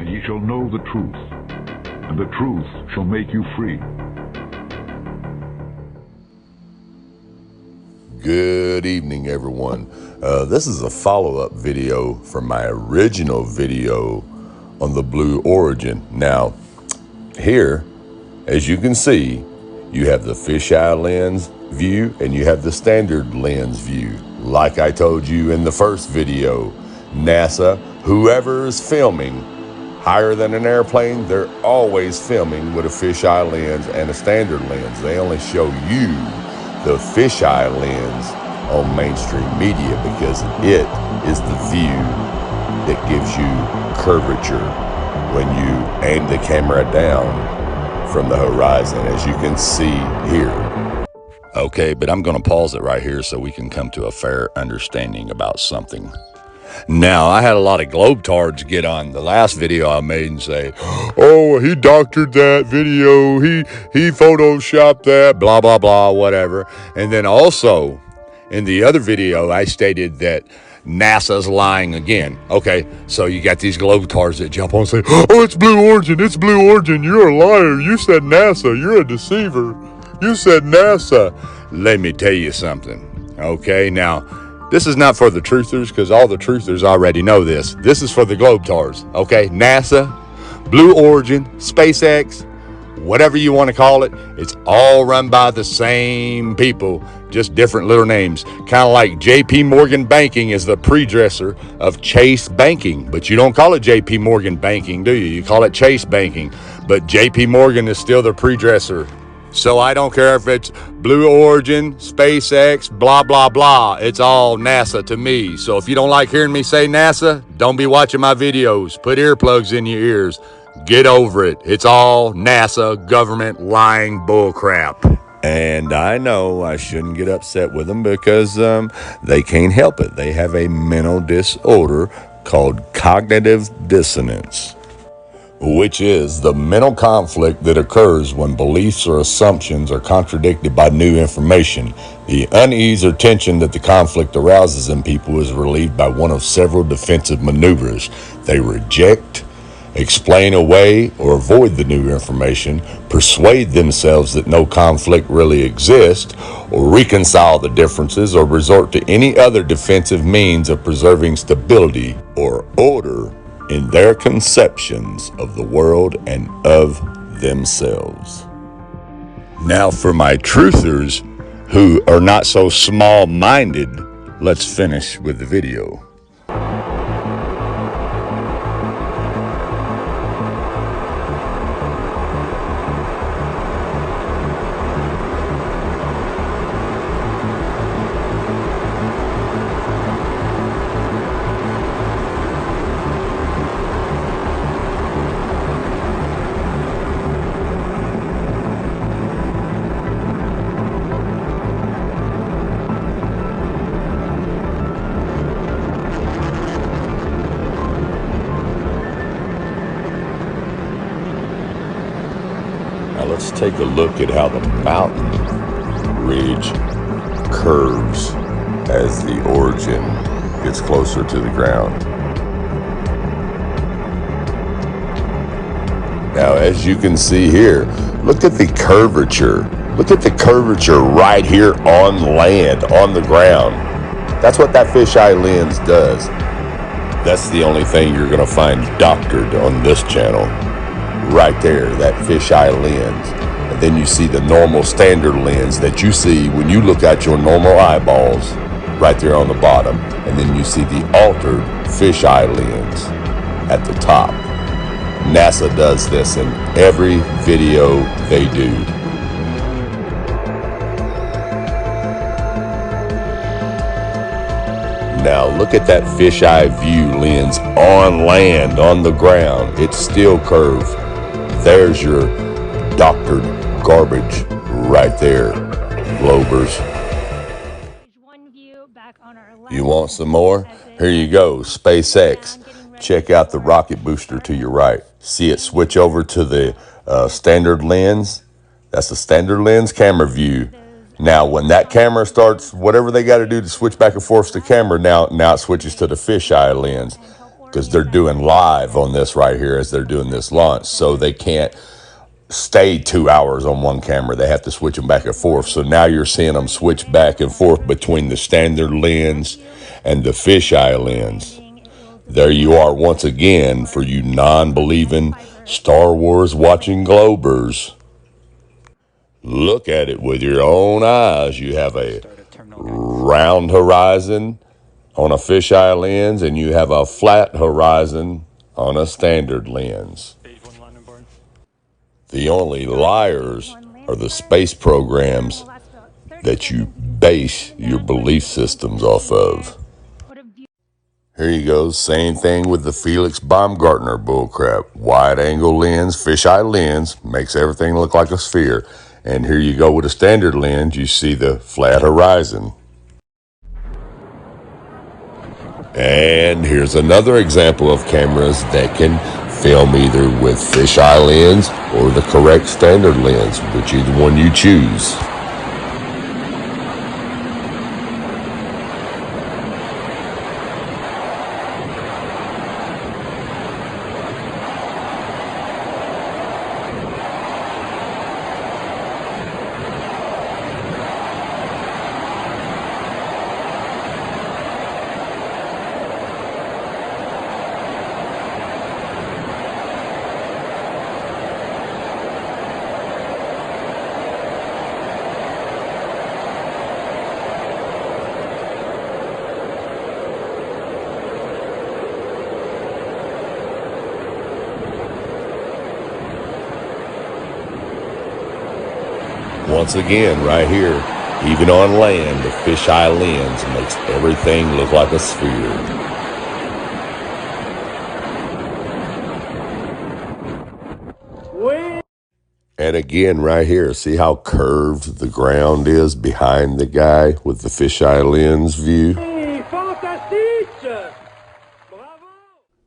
and ye shall know the truth, and the truth shall make you free. Good evening, everyone. This is a follow-up video from my original video on the blue origin. Now, here, as you can see, you have the fisheye lens view and you have the standard lens view. Like I told you in the first video, NASA, whoever is filming higher than an airplane, they're always filming with a fisheye lens and a standard lens. They only show you the fisheye lens on mainstream media because it is the view that gives you curvature when you aim the camera down from the horizon, as you can see here. Okay, but I'm going to pause it right here so we can come to a fair understanding about something. Now, I had a lot of globetards get on the last video I made and say, oh, he doctored that video, he photoshopped that, blah, blah, blah, whatever. And then also, in the other video, I stated that NASA's lying again. Okay, so you got these globetards that jump on and say, oh, it's Blue Origin, you're a liar, you said NASA, you're a deceiver, you said NASA. Let me tell you something, okay? Now, this is not for the truthers, because all the truthers already know this. This is for the globetards, okay? NASA, Blue Origin, SpaceX, whatever you want to call it, it's all run by the same people, just different little names. Kind of like JP Morgan Banking is the predecessor of Chase Banking, but you don't call it JP Morgan Banking, do you? You call it Chase Banking, but JP Morgan is still the predecessor. So I don't care if it's Blue Origin, SpaceX, blah, blah, blah. It's all NASA to me. So if you don't like hearing me say NASA, don't be watching my videos. Put earplugs in your ears. Get over it. It's all NASA government lying bullcrap. And I know I shouldn't get upset with them because they can't help it. They have a mental disorder called cognitive dissonance, which is the mental conflict that occurs when beliefs or assumptions are contradicted by new information. The unease or tension that the conflict arouses in people is relieved by one of several defensive maneuvers. They reject, explain away, or avoid the new information, persuade themselves that no conflict really exists, or reconcile the differences, or resort to any other defensive means of preserving stability or order in their conceptions of the world and of themselves. Now, for my truthers who are not so small-minded, let's finish with the video. Now let's take a look at how the mountain ridge curves as the origin gets closer to the ground. Now, as you can see here, look at the curvature. Look at the curvature right here on land, on the ground. That's what that fisheye lens does. That's the only thing you're going to find doctored on this channel. Right there, that fisheye lens. And then you see the normal standard lens that you see when you look at your normal eyeballs right there on the bottom. And then you see the altered fisheye lens at the top. NASA does this in every video they do. Now look at that fisheye view lens on land, on the ground. It's still curved. There's your doctored garbage right there, GLOBER'S. You want some more? Here you go, SpaceX. Check out the rocket booster to your right. See it switch over to the standard lens? That's the standard lens camera view. Now, when that camera starts, whatever they got to do to switch back and forth to camera, now it switches to the fisheye lens. because they're doing live on this right here as they're doing this launch. So they can't stay 2 hours on one camera. They have to switch them back and forth. So now you're seeing them switch back and forth between the standard lens and the fisheye lens. There you are once again for you non-believing Star Wars watching Globers. Look at it with your own eyes. You have a round horizon on a fisheye lens, and you have a flat horizon on a standard lens. The only liars are the space programs that you base your belief systems off of. Here you go, same thing with the Felix Baumgartner bullcrap. Wide angle lens, fisheye lens, makes everything look like a sphere. And here you go with a standard lens, you see the flat horizon. And here's another example of cameras that can film either with fisheye lens or the correct standard lens, whichever one you choose. Once again, right here, even on land, the fisheye lens makes everything look like a sphere. And again, right here, see how curved the ground is behind the guy with the fisheye lens view?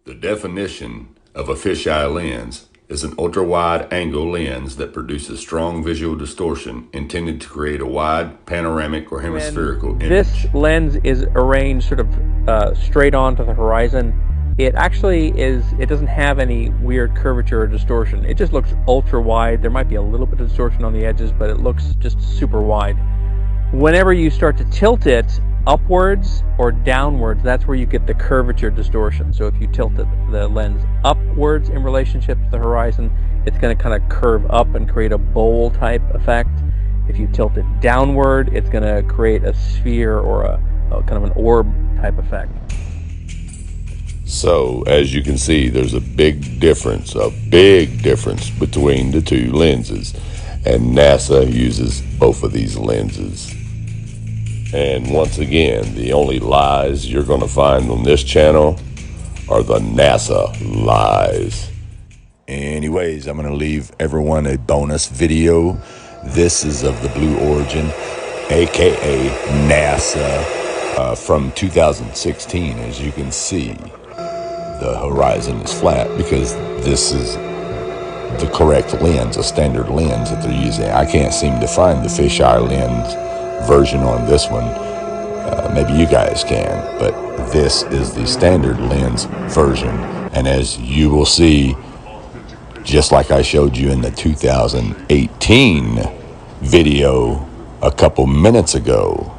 The definition of a fisheye lens is an ultra-wide angle lens that produces strong visual distortion intended to create a wide, panoramic, or hemispherical image. This lens is arranged sort of straight onto the horizon. It actually is, it doesn't have any weird curvature or distortion. It just looks ultra-wide. There might be a little bit of distortion on the edges, but it looks just super wide. Whenever you start to tilt it upwards or downwards, that's where you get the curvature distortion. So if you tilt the lens upwards in relationship to the horizon, it's going to kind of curve up and create a bowl type effect. If you tilt it downward, it's going to create a sphere or a kind of an orb type effect. So as you can see, there's a big difference between the two lenses, and NASA uses both of these lenses. And once again, the only lies you're going to find on this channel are the NASA lies. Anyways, I'm going to leave everyone a bonus video. This is of the Blue Origin, aka NASA, from 2016. As you can see, the horizon is flat because this is the correct lens, a standard lens that they're using. I can't seem to find the fisheye lens version on this one. Maybe you guys can, but this is the standard lens version. And as you will see, just like I showed you in the 2018 video a couple minutes ago,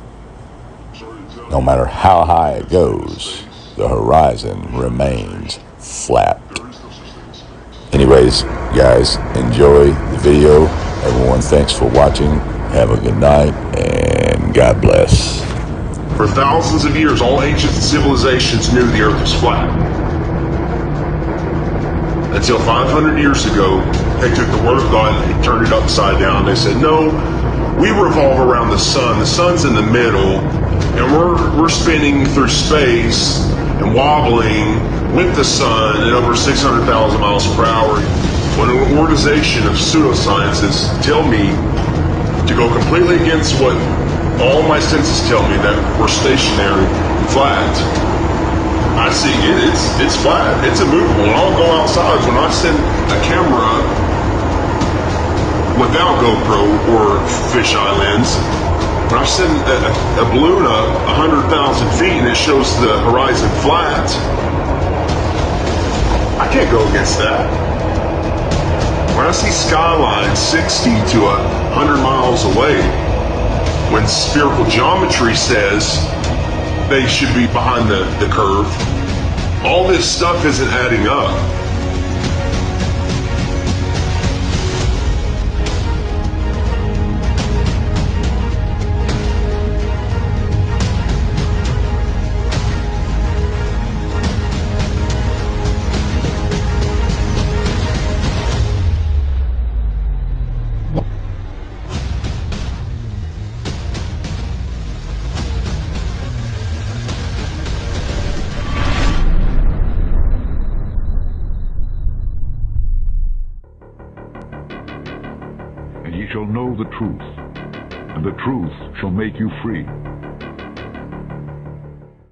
no matter how high it goes, the horizon remains flat. Anyways, guys, enjoy the video. Everyone, thanks for watching. Have a good night, and God bless. For thousands of years, all ancient civilizations knew the earth was flat. Until 500 years ago, they took the word of God and they turned it upside down. They said, no, we revolve around the sun. The sun's in the middle, and we're spinning through space and wobbling with the sun at over 600,000 miles per hour. When an organization of pseudoscientists tell me to go completely against what all my senses tell me, that we're stationary, flat, I see it's flat, it's immovable. And I'll go outside when I send a camera up without GoPro or fisheye lens. When I send a balloon up 100,000 feet and it shows the horizon flat, can't go against that. When I see skylines 60 to 100 miles away, when spherical geometry says they should be behind the curve, all this stuff isn't adding up. And ye shall know the truth, and the truth shall make you free.